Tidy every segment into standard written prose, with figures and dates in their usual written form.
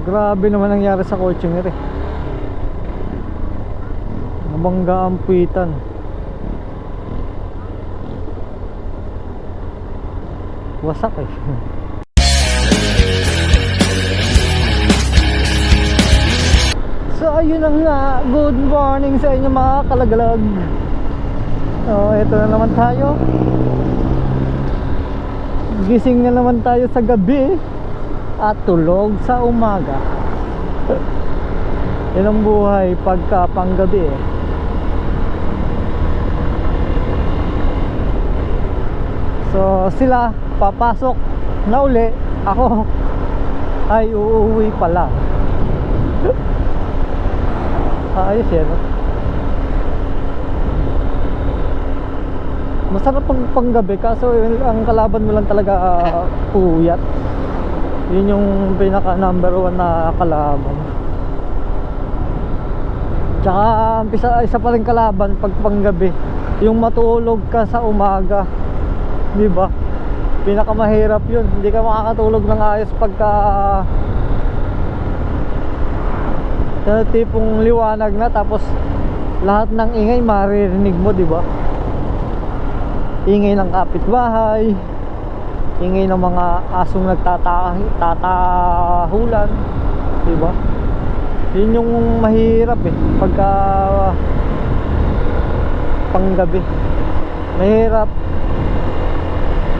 Grabe naman nangyari sa kotse nito eh. Nabangga ang puwitan. Wasak eh. So ayun na nga, good morning sa inyo mga kalagalag. Ito na naman tayo. Gising na naman tayo sa gabi at tulog sa umaga. Yan ang buhay pagka panggabi eh. So sila papasok na uli, ako ay uuwi pala. Ayos yan. Masarap pag panggabi, kaso ang kalaban mo lang talaga puyat. Yun yung pinaka number 1 na kalaban. Tsaka isa pa rin kalaban pag panggabi, yung matulog ka sa umaga, di ba? Pinaka mahirap yun. Hindi ka makakatulog ng ayos pagka tipong liwanag na, tapos lahat ng ingay maririnig mo, di ba? Ingay ng kapitbahay, ingay ng mga asong nagtatahulan, di ba? Yun yung mahirap eh pagka panggabi. Mahirap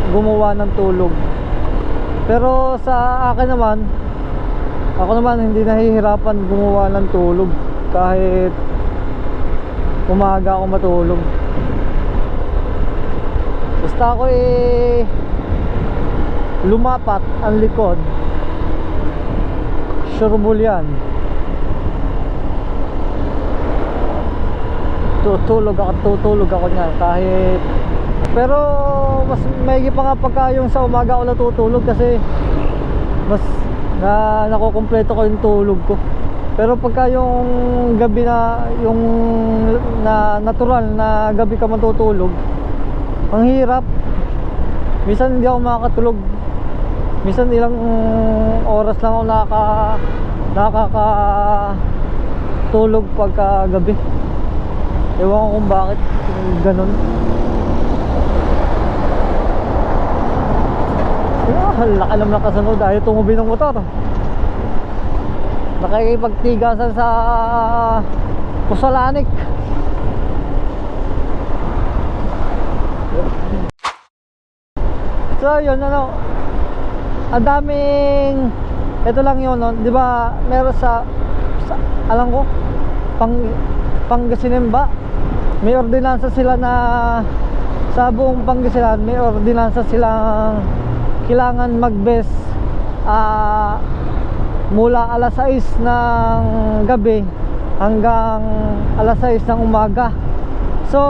gumawa ng tulog. Pero sa akin naman, ako naman hindi nahihirapan gumawa ng tulog kahit umaga ako matulog. Basta ako lumapat ang likod, sureball yan. Tutulog ako niyan kahit. Pero mas maigi pa nga pagka yung sa umaga ako natutulog, kasi mas nakukumpleto ko yung tulog ko. Pero pagka yung gabi na, yung natural na gabi ka matutulog, ang hirap. Minsan hindi ako makakatulog. Minsan ilang oras lang ako nakakatulog pagka gabi. Ewan ko kung bakit ganun. Laki naman nakasunod, ayaw tumubi ng motor. Nakikipagtigasan sa pusalanik. So yun, ang daming, ito lang yun, no? Di ba meron sa alam ko, Pangasinan ba, may ordinansa sila na sa buong Pangasinan, may ordinansa silang kailangan mag-best mula alas 6 ng gabi hanggang alas 6 ng umaga. So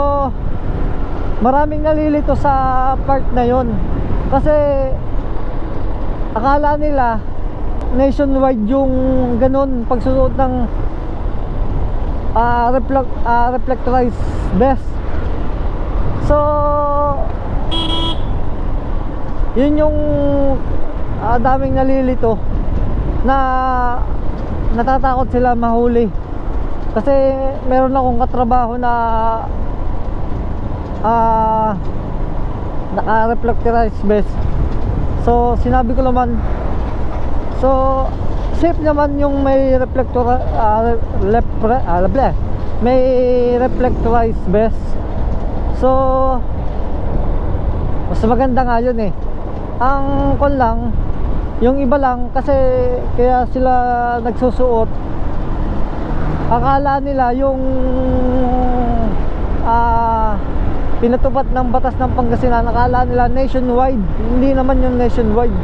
maraming nalilito sa part na yon, kasi akala nila nationwide yung ganun pagsusuot ng reflectorized vest. So yun yung daming nalilito na natatakot sila mahuli. Kasi meron akong katrabaho na naka-reflectorized vest. So sinabi ko naman, so safe naman yung may may reflectorized vest. So mas maganda nga yun eh. Ang kon lang, yung iba lang, kasi kaya sila nagsusuot, akala nila yung pinatupad ng batas ng Pangasinan, akala nila nationwide. Hindi naman yung nationwide.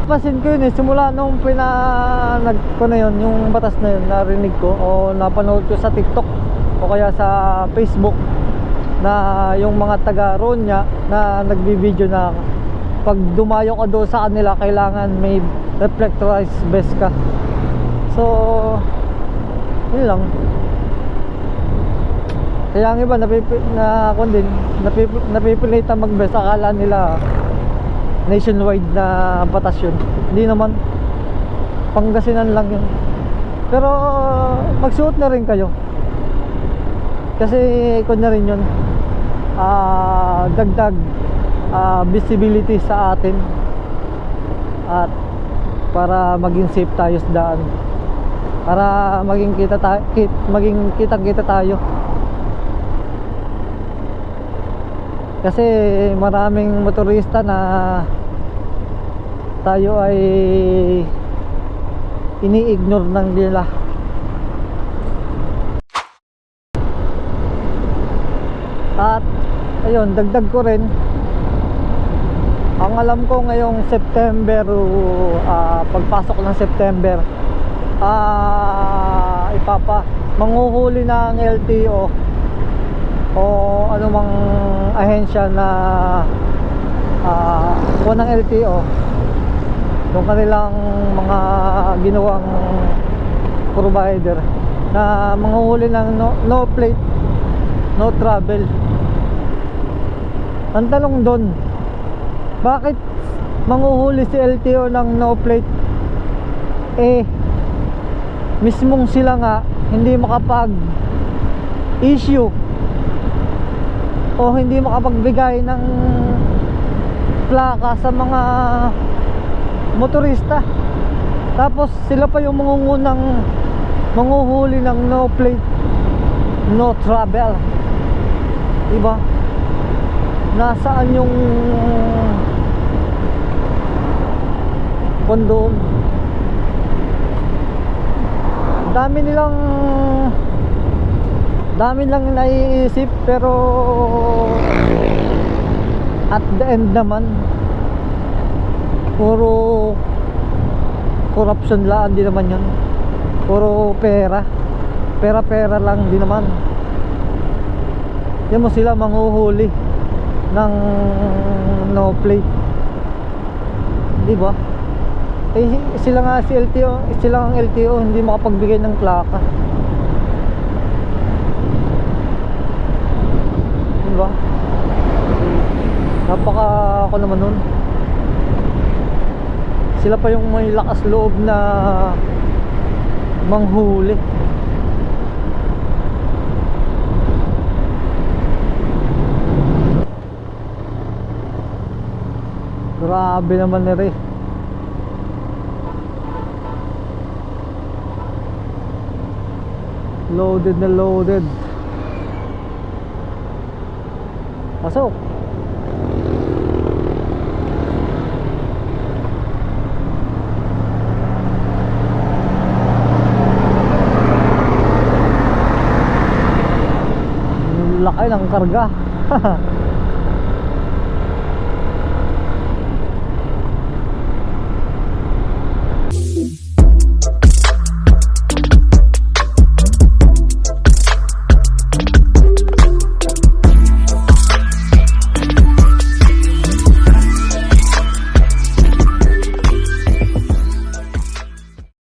Pasin ko yun eh, simula nung yung batas na yun, narinig ko o napanood ko sa TikTok o kaya sa Facebook, na yung mga taga Ronya na nagbibideo na pag dumayo ka doon sa kanila, kailangan may reflectorized vest ka. So yun lang. Kaya ang iba napipilitan mag-vest, akala nila nationwide na batas yun. Hindi naman. Pangasinan lang yun. Pero magsuot na rin kayo. Kasi ikon na rin yun. Dagdag visibility sa atin. At para maging safe tayo sa daan. Para maging kita tayo. Kasi maraming motorista na tayo ay ini-ignore ng nila. At ayun, dagdag ko rin, ang alam ko ngayong September, pagpasok ng September, manghuhuli ng LTO o anumang ahensya na ng LTO yung kanilang mga ginawang provider na manghuhuli ng no plate, no travel. Ang tanong doon, bakit manghuhuli si LTO ng no plate? Mismong sila nga hindi makapag issue o hindi makapagbigay ng plaka sa mga motorista. Tapos sila pa yung manghuhuli ng no plate, no travel. Diba? Nasaan yung kondom? Dami lang naiisip, pero at the end naman puro corruption lang, di naman yun. Puro pera lang, di naman. Yan mo sila manghuhuli ng no plate, di ba? Sila nga si LTO, sila ang LTO hindi makapagbigay ng plaka, di ba? Napaka ako naman nun. Sila pa yung may lakas loob na manghuli. Grabe naman nire. Loaded na loaded. Pasok. Laki ng karga.